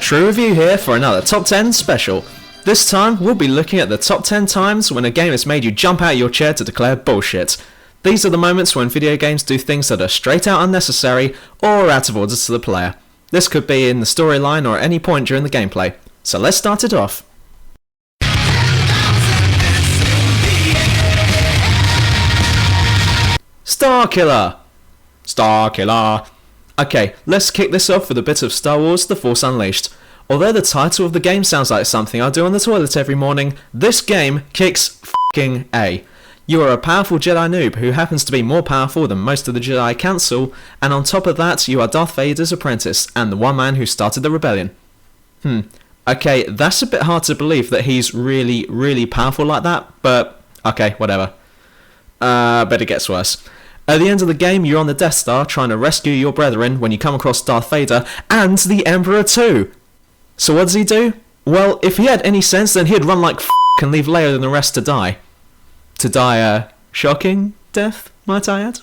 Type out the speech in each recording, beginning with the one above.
True Review here for another Top 10 special. This time, we'll be looking at the top 10 times when a game has made you jump out of your chair to declare bullshit. These are the moments when video games do things that are straight out unnecessary or out of order to the player. This could be in the storyline or at any point during the gameplay. So let's start it off. Starkiller! Starkiller! Okay, let's kick this off with a bit of Star Wars The Force Unleashed. Although the title of the game sounds like something I do on the toilet every morning, this game kicks f***ing A. You are a powerful Jedi noob who happens to be more powerful than most of the Jedi Council, and on top of that, you are Darth Vader's apprentice, and the one man who started the rebellion. Okay, that's a bit hard to believe that he's really, really powerful like that, but okay, whatever. But it gets worse. At the end of the game, you're on the Death Star trying to rescue your brethren when you come across Darth Vader and the Emperor too. So what does he do? Well, if he had any sense, then he'd run like f*** and leave Leia and the rest to die. To die a shocking death, might I add?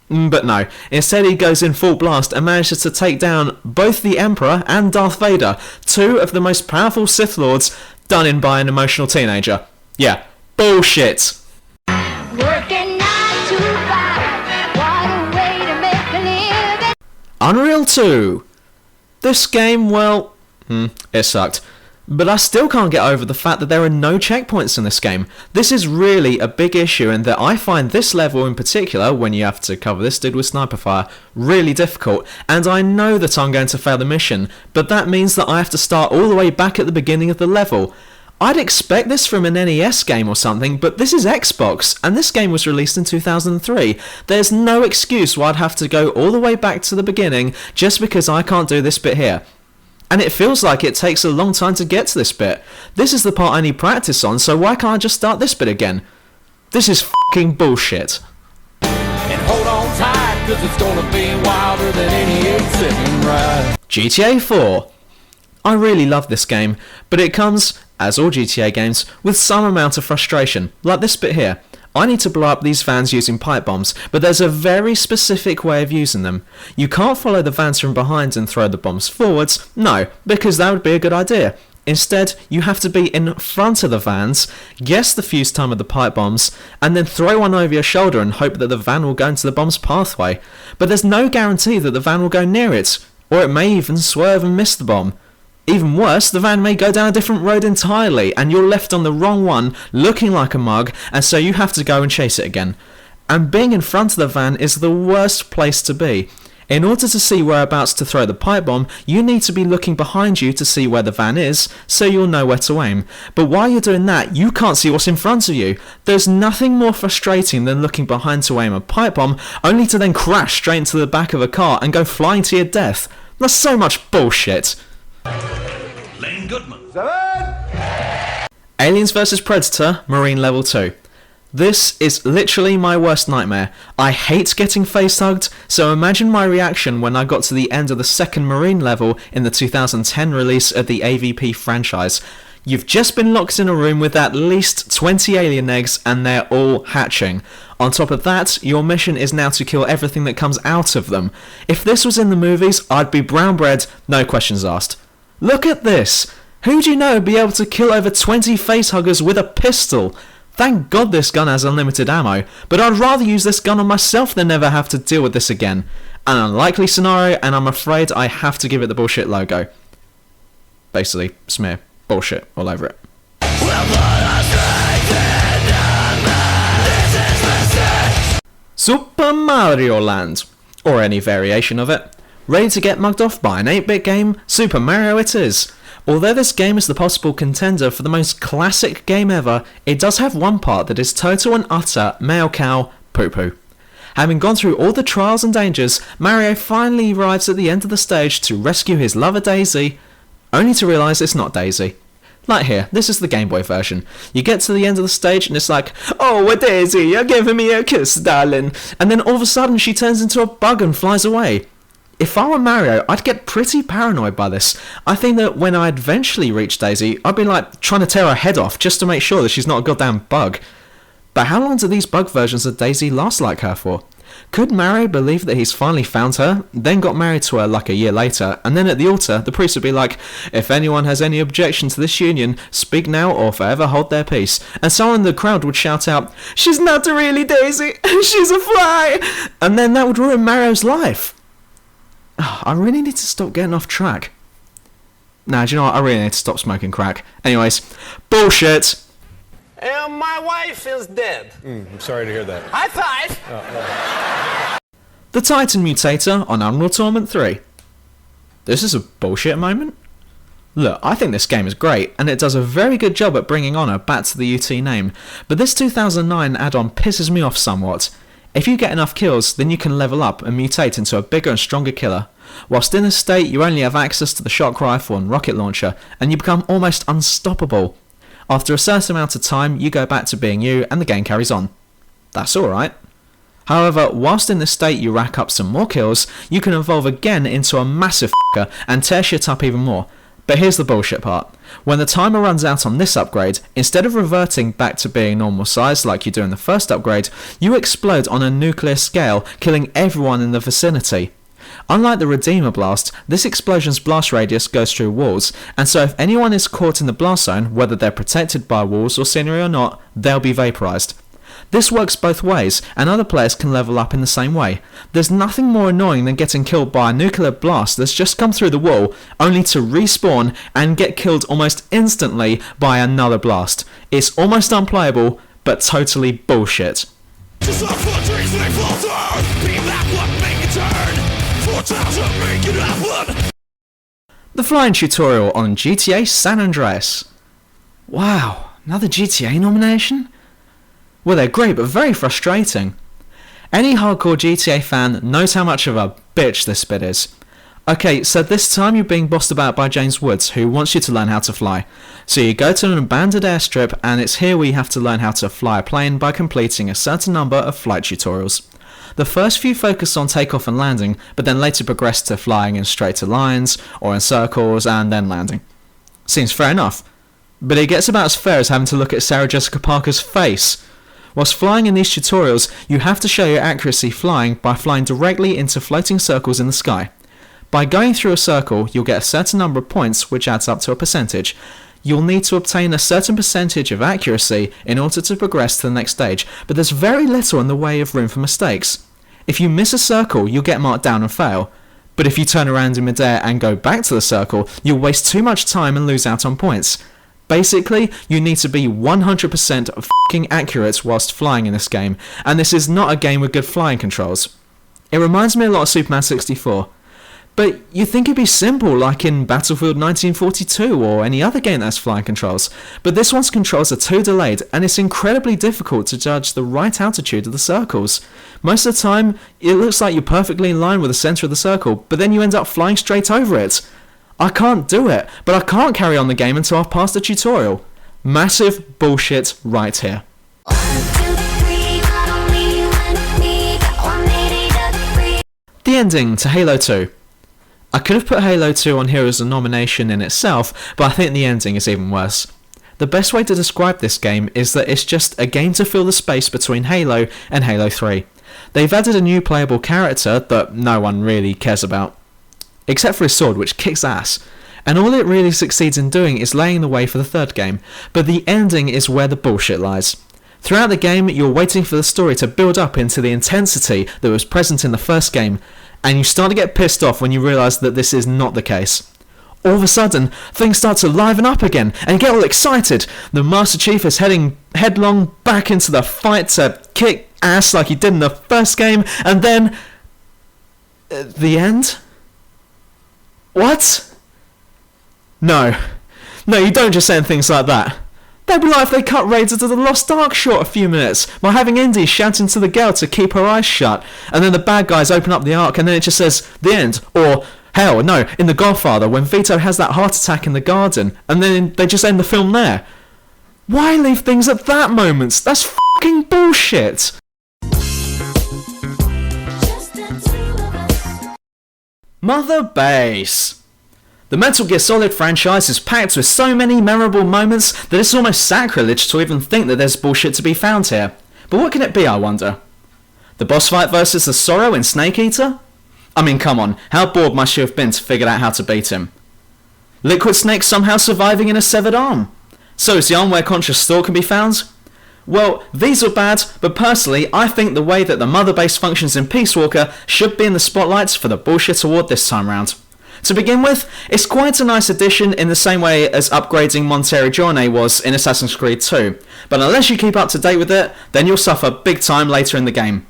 But no, instead he goes in full blast and manages to take down both the Emperor and Darth Vader, two of the most powerful Sith Lords, done in by an emotional teenager. Yeah, bullshit. Unreal 2. This game, well, it sucked. But I still can't get over the fact that there are no checkpoints in this game. This is really a big issue in that I find this level in particular, when you have to cover this dude with sniper fire, really difficult, and I know that I'm going to fail the mission, but that means that I have to start all the way back at the beginning of the level. I'd expect this from an NES game or something, but this is Xbox, and this game was released in 2003. There's no excuse why I'd have to go all the way back to the beginning just because I can't do this bit here. And it feels like it takes a long time to get to this bit. This is the part I need practice on, so why can't I just start this bit again? This is f***ing bullshit. And hold on tight, 'cause it's gonna be wilder than any 8-second ride. GTA 4. I really love this game, but it comes, as all GTA games, with some amount of frustration, like this bit here. I need to blow up these vans using pipe bombs, but there's a very specific way of using them. You can't follow the vans from behind and throw the bombs forwards, no, because that would be a good idea. Instead, you have to be in front of the vans, guess the fuse time of the pipe bombs, and then throw one over your shoulder and hope that the van will go into the bomb's pathway. But there's no guarantee that the van will go near it, or it may even swerve and miss the bomb. Even worse, the van may go down a different road entirely, and you're left on the wrong one, looking like a mug, and so you have to go and chase it again. And being in front of the van is the worst place to be. In order to see whereabouts to throw the pipe bomb, you need to be looking behind you to see where the van is, so you'll know where to aim. But while you're doing that, you can't see what's in front of you. There's nothing more frustrating than looking behind to aim a pipe bomb, only to then crash straight into the back of a car and go flying to your death. That's so much bullshit. Goodman. Aliens vs Predator Marine Level 2. This is literally my worst nightmare. I hate getting face hugged, so imagine my reaction when I got to the end of the second Marine level in the 2010 release of the AVP franchise. You've just been locked in a room with at least 20 alien eggs and they're all hatching. On top of that, your mission is now to kill everything that comes out of them. If this was in the movies, I'd be brown bread, no questions asked. Look at this! Who do you know would be able to kill over 20 facehuggers with a pistol? Thank God this gun has unlimited ammo, but I'd rather use this gun on myself than never have to deal with this again. An unlikely scenario, and I'm afraid I have to give it the bullshit logo. Basically, smear bullshit all over it. Super Mario Land, or any variation of it. Ready to get mugged off by an 8-bit game? Super Mario it is. Although this game is the possible contender for the most classic game ever, it does have one part that is total and utter male cow poo-poo. Having gone through all the trials and dangers, Mario finally arrives at the end of the stage to rescue his lover Daisy, only to realise it's not Daisy. Like here, this is the Game Boy version. You get to the end of the stage and it's like, "Oh, Daisy, you're giving me a kiss, darling," and then all of a sudden she turns into a bug and flies away. If I were Mario, I'd get pretty paranoid by this. I think that when I eventually reach Daisy, I'd be like trying to tear her head off just to make sure that she's not a goddamn bug. But how long do these bug versions of Daisy last like her for? Could Mario believe that he's finally found her, then got married to her like a year later, and then at the altar, the priest would be like, "If anyone has any objection to this union, speak now or forever hold their peace." And someone in the crowd would shout out, "She's not really Daisy, she's a fly!" And then that would ruin Mario's life. I really need to stop getting off track. Nah, do you know what? I really need to stop smoking crack. Anyways, bullshit! And my wife is dead. I'm sorry to hear that. High five! The Titan Mutator on Unreal Tournament 3. This is a bullshit moment? Look, I think this game is great, and it does a very good job at bringing honour back to the UT name, but this 2009 add-on pisses me off somewhat. If you get enough kills, then you can level up and mutate into a bigger and stronger killer. Whilst in this state, you only have access to the shock rifle and rocket launcher, and you become almost unstoppable. After a certain amount of time, you go back to being you, and the game carries on. That's alright. However, whilst in this state you rack up some more kills, you can evolve again into a massive f***er and tear shit up even more. But here's the bullshit part. When the timer runs out on this upgrade, instead of reverting back to being normal size like you do in the first upgrade, you explode on a nuclear scale, killing everyone in the vicinity. Unlike the Redeemer Blast, this explosion's blast radius goes through walls, and so if anyone is caught in the blast zone, whether they're protected by walls or scenery or not, they'll be vaporized. This works both ways, and other players can level up in the same way. There's nothing more annoying than getting killed by a nuclear blast that's just come through the wall, only to respawn and get killed almost instantly by another blast. It's almost unplayable, but totally bullshit. Just like for dreams they falter, be that one make a turn, 4,000 make it happen. The flying tutorial on GTA San Andreas. Wow, another GTA nomination? Well, they're great, but very frustrating. Any hardcore GTA fan knows how much of a bitch this bit is. Okay, so this time you're being bossed about by James Woods, who wants you to learn how to fly. So you go to an abandoned airstrip, and it's here where you have to learn how to fly a plane by completing a certain number of flight tutorials. The first few focus on takeoff and landing, but then later progress to flying in straighter lines, or in circles, and then landing. Seems fair enough. But it gets about as fair as having to look at Sarah Jessica Parker's face. Whilst flying in these tutorials, you have to show your accuracy flying by flying directly into floating circles in the sky. By going through a circle, you'll get a certain number of points, which adds up to a percentage. You'll need to obtain a certain percentage of accuracy in order to progress to the next stage, but there's very little in the way of room for mistakes. If you miss a circle, you'll get marked down and fail. But if you turn around in midair and go back to the circle, you'll waste too much time and lose out on points. Basically, you need to be 100% f***ing accurate whilst flying in this game, and this is not a game with good flying controls. It reminds me a lot of Superman 64. But you'd think it'd be simple, like in Battlefield 1942 or any other game that has flying controls. But this one's controls are too delayed, and it's incredibly difficult to judge the right altitude of the circles. Most of the time, it looks like you're perfectly in line with the centre of the circle, but then you end up flying straight over it. I can't do it, but I can't carry on the game until I've passed the tutorial. Massive bullshit right here. The ending to Halo 2. I could have put Halo 2 on here as a nomination in itself, but I think the ending is even worse. The best way to describe this game is that it's just a game to fill the space between Halo and Halo 3. They've added a new playable character that no one really cares about. Except for his sword, which kicks ass. And all it really succeeds in doing is laying the way for the third game, but the ending is where the bullshit lies. Throughout the game, you're waiting for the story to build up into the intensity that was present in the first game, and you start to get pissed off when you realise that this is not the case. All of a sudden, things start to liven up again, and you get all excited. The Master Chief is heading headlong back into the fight to kick ass like he did in the first game, and then... the end? What? No, you don't just end things like that. That'd be like if they cut Raiders of the Lost Ark short a few minutes by having Indy shouting to the girl to keep her eyes shut, and then the bad guys open up the Ark and then it just says, the end, or, hell, no, in The Godfather, when Vito has that heart attack in the garden, and then they just end the film there. Why leave things at that moment? That's fucking bullshit! Mother Base. The Metal Gear Solid franchise is packed with so many memorable moments that it's almost sacrilege to even think that there's bullshit to be found here. But what can it be, I wonder? The boss fight versus the Sorrow in Snake Eater? I mean, come on, how bored must you have been to figure out how to beat him? Liquid Snake somehow surviving in a severed arm? So is Yarn where Conscious Thought can be found? Well, these are bad, but personally, I think the way that the mother base functions in Peace Walker should be in the spotlights for the Bullshit Award this time round. To begin with, it's quite a nice addition in the same way as upgrading Monteriggione was in Assassin's Creed 2, but unless you keep up to date with it, then you'll suffer big time later in the game.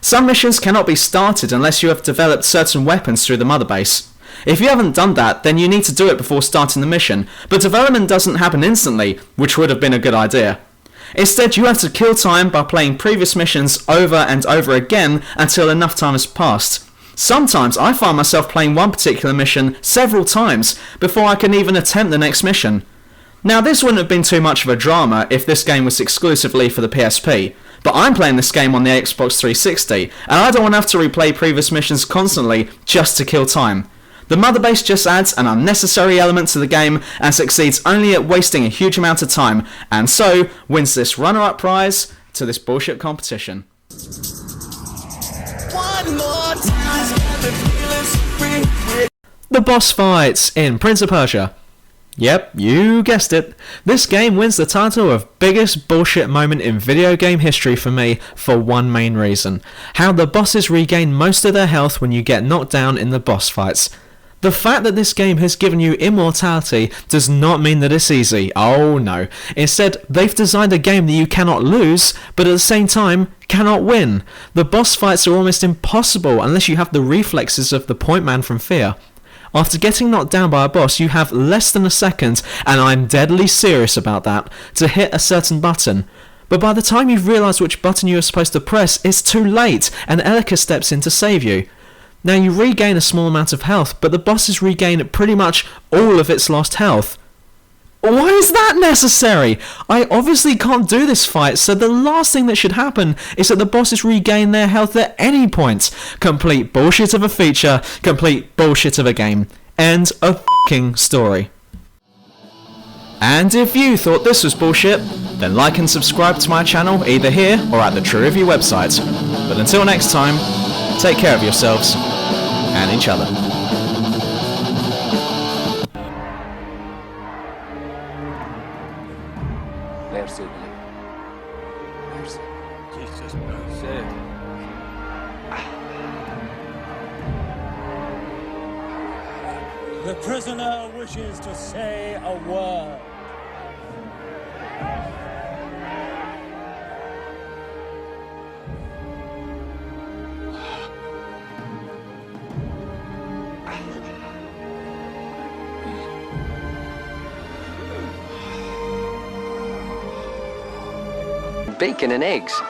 Some missions cannot be started unless you have developed certain weapons through the mother base. If you haven't done that, then you need to do it before starting the mission, but development doesn't happen instantly, which would have been a good idea. Instead, you have to kill time by playing previous missions over and over again until enough time has passed. Sometimes I find myself playing one particular mission several times before I can even attempt the next mission. Now, this wouldn't have been too much of a drama if this game was exclusively for the PSP, but I'm playing this game on the Xbox 360, and I don't want to have to replay previous missions constantly just to kill time. The mother base just adds an unnecessary element to the game and succeeds only at wasting a huge amount of time, and so wins this runner-up prize to this bullshit competition. One more time, got me feeling so free. The boss fights in Prince of Persia. Yep, you guessed it. This game wins the title of biggest bullshit moment in video game history for me for one main reason. How the bosses regain most of their health when you get knocked down in the boss fights. The fact that this game has given you immortality does not mean that it's easy. Oh no. Instead, they've designed a game that you cannot lose, but at the same time, cannot win. The boss fights are almost impossible unless you have the reflexes of the point man from Fear. After getting knocked down by a boss, you have less than a second, and I'm deadly serious about that, to hit a certain button. But by the time you've realised which button you are supposed to press, it's too late, and Elika steps in to save you. Now you regain a small amount of health, but the bosses regain pretty much all of its lost health. Why is that necessary? I obviously can't do this fight, so the last thing that should happen is that the bosses regain their health at any point. Complete bullshit of a feature, complete bullshit of a game. End of f***ing story. And if you thought this was bullshit, then like and subscribe to my channel either here or at the True Review website. But until next time, take care of yourselves and each other. Merci. Merci. Jesus Christ. The prisoner wishes to say a word. Bacon and eggs.